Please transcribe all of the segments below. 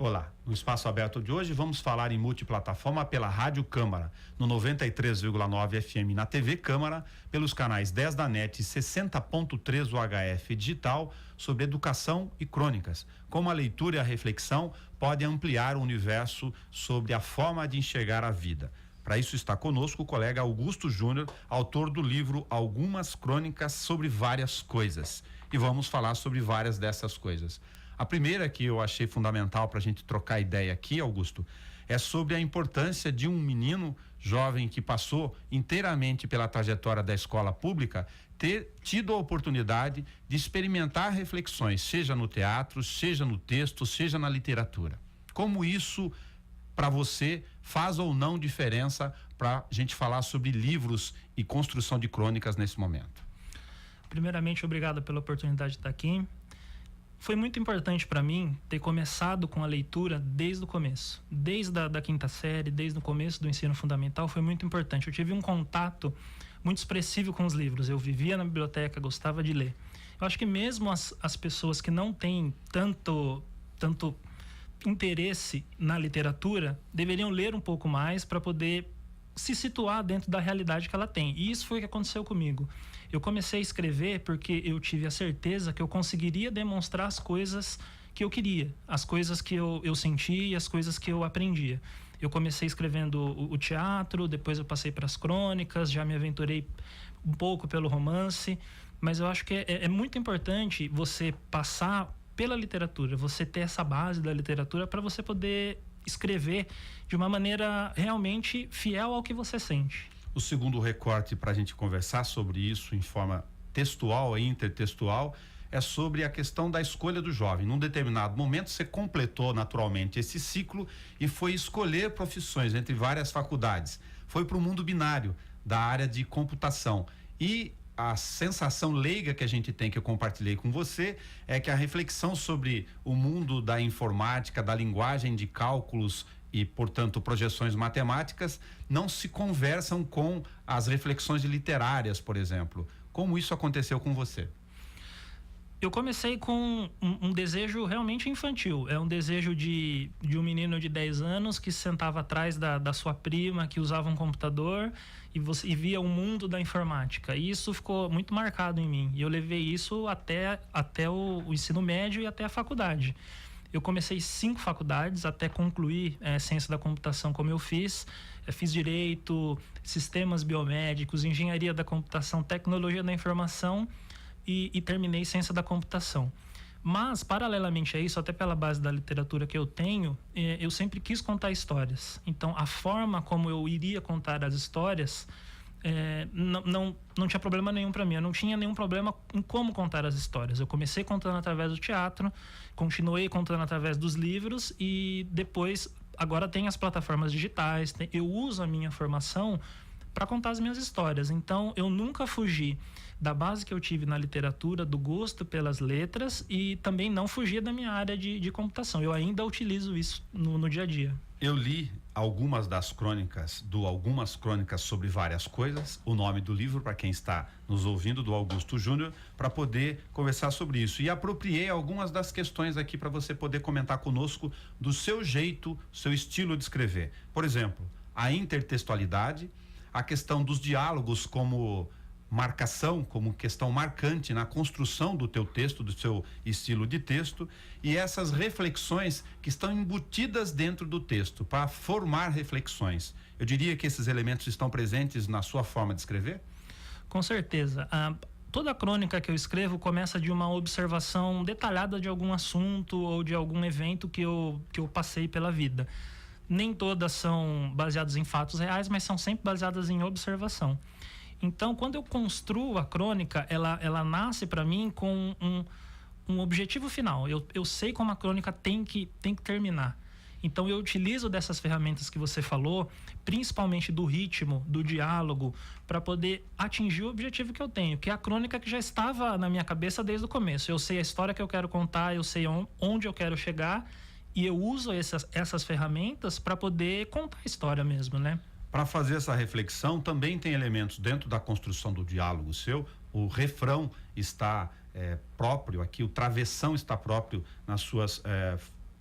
Olá, no Espaço Aberto de hoje vamos falar em multiplataforma pela Rádio Câmara, no 93,9 FM na TV Câmara, pelos canais 10 da NET e 60.3 UHF digital, sobre educação e crônicas. Como a leitura e a reflexão podem ampliar o universo sobre a forma de enxergar a vida. Para isso está conosco o colega Augusto Júnior, autor do livro Algumas Crônicas sobre Várias Coisas. E vamos falar sobre várias dessas coisas. A primeira que eu achei fundamental para a gente trocar ideia aqui, Augusto, é sobre a importância de um menino jovem que passou inteiramente pela trajetória da escola pública ter tido a oportunidade de experimentar reflexões, seja no teatro, seja no texto, seja na literatura. Como isso, para você, faz ou não diferença para a gente falar sobre livros e construção de crônicas nesse momento? Primeiramente, obrigado pela oportunidade de estar aqui. Foi muito importante para mim ter começado com a leitura desde o começo, desde da quinta série, desde o começo do ensino fundamental. Foi muito importante. Eu tive um contato muito expressivo com os livros. Eu vivia na biblioteca, gostava de ler. Eu acho que mesmo as pessoas que não têm tanto interesse na literatura deveriam ler um pouco mais para poder se situar dentro da realidade que ela tem. E isso foi o que aconteceu comigo. Eu comecei a escrever porque eu tive a certeza que eu conseguiria demonstrar as coisas que eu queria, as coisas que eu sentia e as coisas que eu aprendia. Eu comecei escrevendo o teatro, depois eu passei para as crônicas, já me aventurei um pouco pelo romance, mas eu acho que é muito importante você passar pela literatura, você ter essa base da literatura para você poder escrever de uma maneira realmente fiel ao que você sente. O segundo recorte para a gente conversar sobre isso em forma textual e intertextual é sobre a questão da escolha do jovem. Num determinado momento você completou naturalmente esse ciclo e foi escolher profissões entre várias faculdades. Foi para o mundo binário da área de computação. E a sensação leiga que a gente tem, que eu compartilhei com você, é que a reflexão sobre o mundo da informática, da linguagem de cálculos e, portanto, projeções matemáticas não se conversam com as reflexões literárias, por exemplo. Como isso aconteceu com você? Eu comecei com um desejo realmente infantil. É um desejo de um menino de 10 anos que se sentava atrás da sua prima, que usava um computador e via o mundo da informática. E isso ficou muito marcado em mim. E eu levei isso até o ensino médio e até a faculdade. Eu comecei 5 faculdades até concluir ciência da computação como eu fiz. Fiz direito, sistemas biomédicos, engenharia da computação, tecnologia da informação e terminei ciência da computação. Mas, paralelamente a isso, até pela base da literatura que eu tenho, eu sempre quis contar histórias. Então, a forma como eu iria contar as histórias não tinha problema nenhum para mim. Eu não tinha nenhum problema em como contar as histórias. Eu comecei contando através do teatro, continuei contando através dos livros e depois, agora tem as plataformas digitais, eu uso a minha formação para contar as minhas histórias. Então, eu nunca fugi da base que eu tive na literatura, do gosto pelas letras, e também não fugia da minha área de computação. Eu ainda utilizo isso no dia a dia. Eu li algumas das crônicas Algumas Crônicas sobre Várias Coisas, o nome do livro, para quem está nos ouvindo, do Augusto Júnior, para poder conversar sobre isso. E apropriei algumas das questões aqui para você poder comentar conosco do seu jeito, seu estilo de escrever. Por exemplo, a intertextualidade, a questão dos diálogos como marcação, como questão marcante na construção do teu texto, do seu estilo de texto, e essas reflexões que estão embutidas dentro do texto para formar reflexões. Eu diria que esses elementos estão presentes na sua forma de escrever? Com certeza. Toda crônica que eu escrevo começa de uma observação detalhada de algum assunto ou de algum evento que eu passei pela vida. Nem todas são baseadas em fatos reais, mas são sempre baseadas em observação. Então, quando eu construo a crônica, ela nasce para mim com um objetivo final. Eu sei como a crônica tem que terminar. Então, eu utilizo dessas ferramentas que você falou, principalmente do ritmo, do diálogo, para poder atingir o objetivo que eu tenho, que é a crônica que já estava na minha cabeça desde o começo. Eu sei a história que eu quero contar, eu sei onde eu quero chegar, e eu uso essas ferramentas para poder contar a história mesmo, né? Para fazer essa reflexão, também tem elementos dentro da construção do diálogo seu. O refrão está próprio aqui, o travessão está próprio nas suas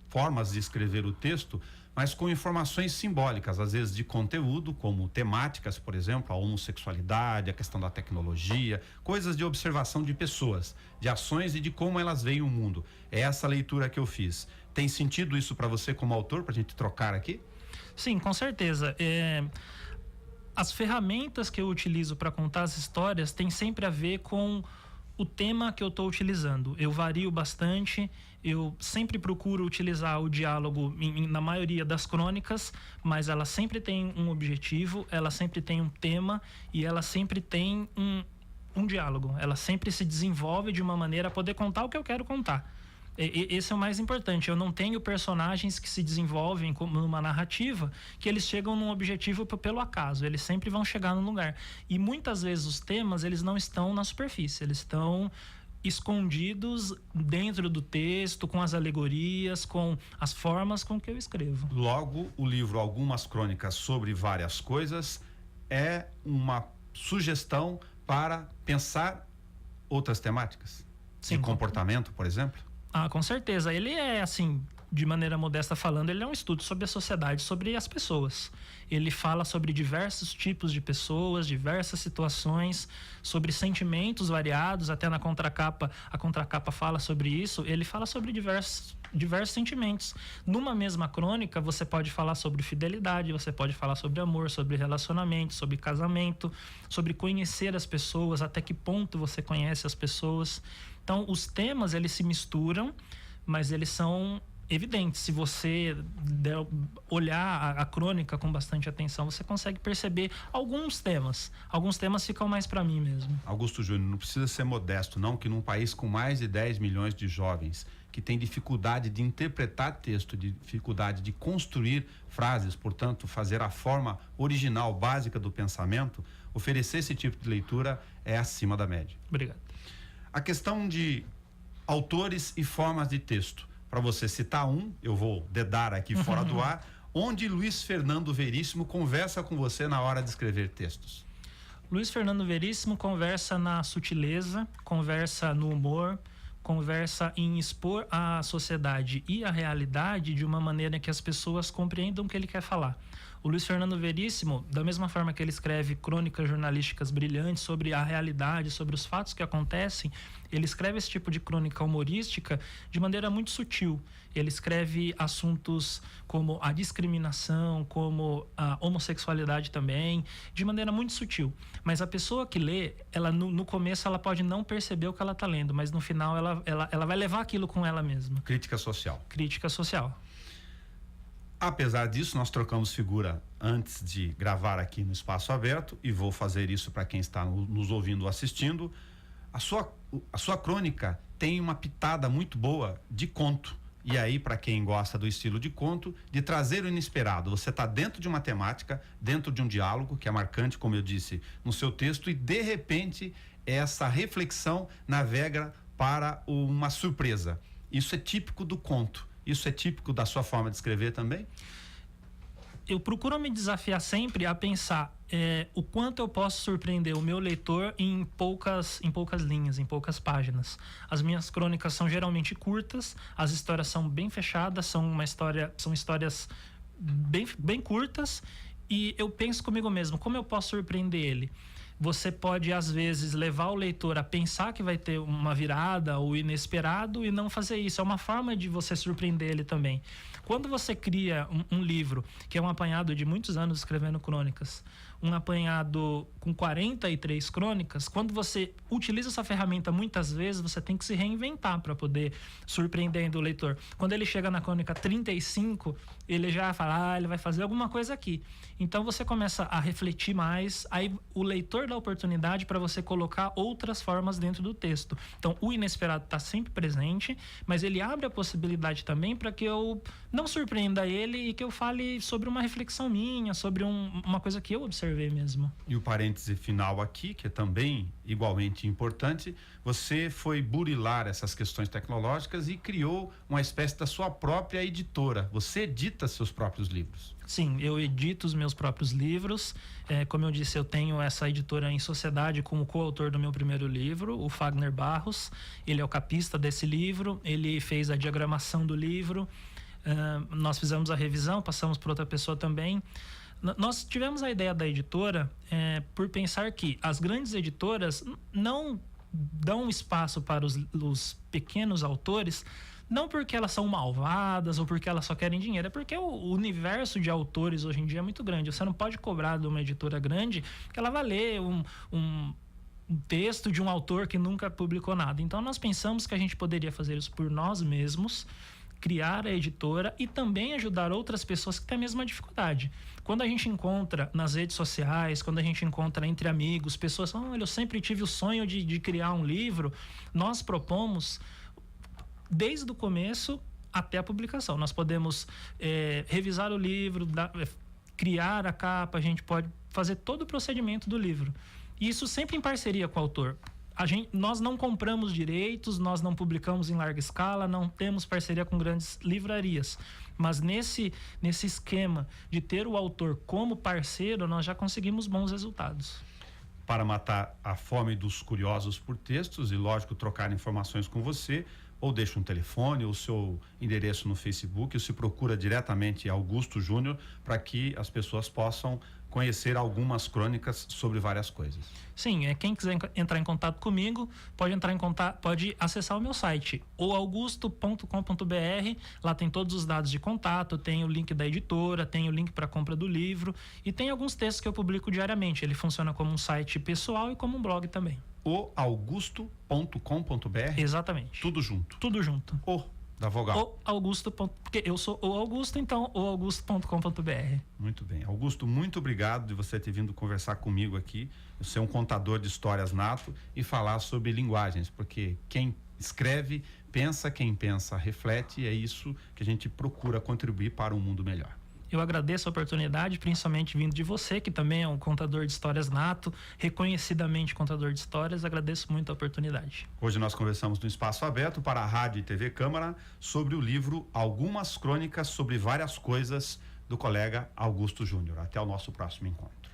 formas de escrever o texto, mas com informações simbólicas, às vezes de conteúdo, como temáticas, por exemplo, a homossexualidade, a questão da tecnologia, coisas de observação de pessoas, de ações e de como elas veem o mundo. É essa leitura que eu fiz. Tem sentido isso para você como autor, para a gente trocar aqui? Sim, com certeza. As ferramentas que eu utilizo para contar as histórias têm sempre a ver com o tema que eu estou utilizando. Eu vario bastante, eu sempre procuro utilizar o diálogo na maioria das crônicas, mas ela sempre tem um objetivo, ela sempre tem um tema e ela sempre tem um diálogo. Ela sempre se desenvolve de uma maneira a poder contar o que eu quero contar. Esse é o mais importante. Eu não tenho personagens que se desenvolvem como numa narrativa que eles chegam num objetivo pelo acaso. Eles sempre vão chegar num lugar. E muitas vezes os temas, eles não estão na superfície. Eles estão escondidos dentro do texto, com as alegorias, com as formas com que eu escrevo. Logo, o livro Algumas Crônicas sobre Várias Coisas é uma sugestão para pensar outras temáticas. Sim, de comportamento, por exemplo? Com certeza. Ele é, assim, de maneira modesta falando, ele é um estudo sobre a sociedade, sobre as pessoas. Ele fala sobre diversos tipos de pessoas, diversas situações, sobre sentimentos variados, até na contracapa, a contracapa fala sobre isso. Ele fala sobre diversos sentimentos. Numa mesma crônica, você pode falar sobre fidelidade, você pode falar sobre amor, sobre relacionamento, sobre casamento, sobre conhecer as pessoas, até que ponto você conhece as pessoas. Então, os temas, eles se misturam, mas eles são evidentes. Se você olhar a crônica com bastante atenção, você consegue perceber alguns temas. Alguns temas ficam mais para mim mesmo. Augusto Júnior, não precisa ser modesto, não, que num país com mais de 10 milhões de jovens, que tem dificuldade de interpretar texto, dificuldade de construir frases, portanto, fazer a forma original, básica do pensamento, oferecer esse tipo de leitura é acima da média. Obrigado. A questão de autores e formas de texto. Para você citar eu vou dedar aqui fora do ar, onde Luiz Fernando Veríssimo conversa com você na hora de escrever textos. Luiz Fernando Veríssimo conversa na sutileza, conversa no humor, conversa em expor a sociedade e a realidade de uma maneira que as pessoas compreendam o que ele quer falar. O Luiz Fernando Veríssimo, da mesma forma que ele escreve crônicas jornalísticas brilhantes sobre a realidade, sobre os fatos que acontecem, ele escreve esse tipo de crônica humorística de maneira muito sutil. Ele escreve assuntos como a discriminação, como a homossexualidade também, de maneira muito sutil. Mas a pessoa que lê, ela no começo ela pode não perceber o que ela está lendo, mas no final ela vai levar aquilo com ela mesma. Crítica social. Crítica social. Apesar disso, nós trocamos figura antes de gravar aqui no Espaço Aberto e vou fazer isso para quem está nos ouvindo ou assistindo. A sua crônica tem uma pitada muito boa de conto. E aí, para quem gosta do estilo de conto, de trazer o inesperado. Você está dentro de uma temática, dentro de um diálogo, que é marcante, como eu disse, no seu texto, e de repente essa reflexão navega para uma surpresa. Isso é típico do conto. Isso é típico da sua forma de escrever também? Eu procuro me desafiar sempre a pensar o quanto eu posso surpreender o meu leitor em poucas linhas, em poucas páginas. As minhas crônicas são geralmente curtas, as histórias são bem fechadas, são histórias bem curtas, e eu penso comigo mesmo, como eu posso surpreender ele? Você pode, às vezes, levar o leitor a pensar que vai ter uma virada ou inesperado e não fazer isso. É uma forma de você surpreender ele também. Quando você cria um livro, que é um apanhado de muitos anos escrevendo crônicas, um apanhado com 43 crônicas, quando você utiliza essa ferramenta muitas vezes, você tem que se reinventar para poder surpreender o leitor. Quando ele chega na crônica 35, ele já fala, ele vai fazer alguma coisa aqui. Então você começa a refletir mais, aí o leitor dá oportunidade para você colocar outras formas dentro do texto. Então o inesperado está sempre presente, mas ele abre a possibilidade também para que eu não surpreenda ele e que eu fale sobre uma reflexão minha, sobre uma coisa que eu observei mesmo. E o parêntese final aqui, que é também igualmente importante, você foi burilar essas questões tecnológicas e criou uma espécie da sua própria editora. Você edita seus próprios livros. Sim, eu edito os meus próprios livros. Como eu disse, eu tenho essa editora em sociedade com o coautor do meu primeiro livro, o Fagner Barros. Ele é o capista desse livro, ele fez a diagramação do livro. Nós fizemos a revisão, passamos para outra pessoa também. Nós tivemos a ideia da editora por pensar que as grandes editoras não dão espaço para os pequenos autores, não porque elas são malvadas ou porque elas só querem dinheiro, é porque o universo de autores hoje em dia é muito grande. Você não pode cobrar de uma editora grande que ela vai ler um texto de um autor que nunca publicou nada. Então nós pensamos que a gente poderia fazer isso por nós mesmos, criar a editora e também ajudar outras pessoas que têm a mesma dificuldade. Quando a gente encontra nas redes sociais, quando a gente encontra entre amigos, pessoas falam, olha, eu sempre tive o sonho de criar um livro, nós propomos desde o começo até a publicação. Nós podemos revisar o livro, criar a capa, a gente pode fazer todo o procedimento do livro. Isso sempre em parceria com o autor. Nós não compramos direitos, nós não publicamos em larga escala, não temos parceria com grandes livrarias. Mas nesse esquema de ter o autor como parceiro, nós já conseguimos bons resultados. Para matar a fome dos curiosos por textos e, lógico, trocar informações com você, ou deixa um telefone, ou seu endereço no Facebook, ou se procura diretamente Augusto Júnior, para que as pessoas possam conhecer algumas crônicas sobre várias coisas. Sim, quem quiser entrar em contato comigo, pode acessar o meu site, oaugusto.com.br. Lá tem todos os dados de contato, tem o link da editora, tem o link para compra do livro e tem alguns textos que eu publico diariamente. Ele funciona como um site pessoal e como um blog também. oaugusto.com.br? Exatamente. Tudo junto. Tudo junto. Da vogal. Augusto, porque eu sou o Augusto, então oaugusto.com.br. Muito bem. Augusto, muito obrigado de você ter vindo conversar comigo aqui. Você é um contador de histórias nato e falar sobre linguagens, porque quem escreve, pensa, quem pensa, reflete, e é isso que a gente procura contribuir para um mundo melhor. Eu agradeço a oportunidade, principalmente vindo de você, que também é um contador de histórias nato, reconhecidamente contador de histórias. Agradeço muito a oportunidade. Hoje nós conversamos no Espaço Aberto para a Rádio e TV Câmara sobre o livro Algumas Crônicas sobre Várias Coisas, do colega Augusto Júnior. Até o nosso próximo encontro.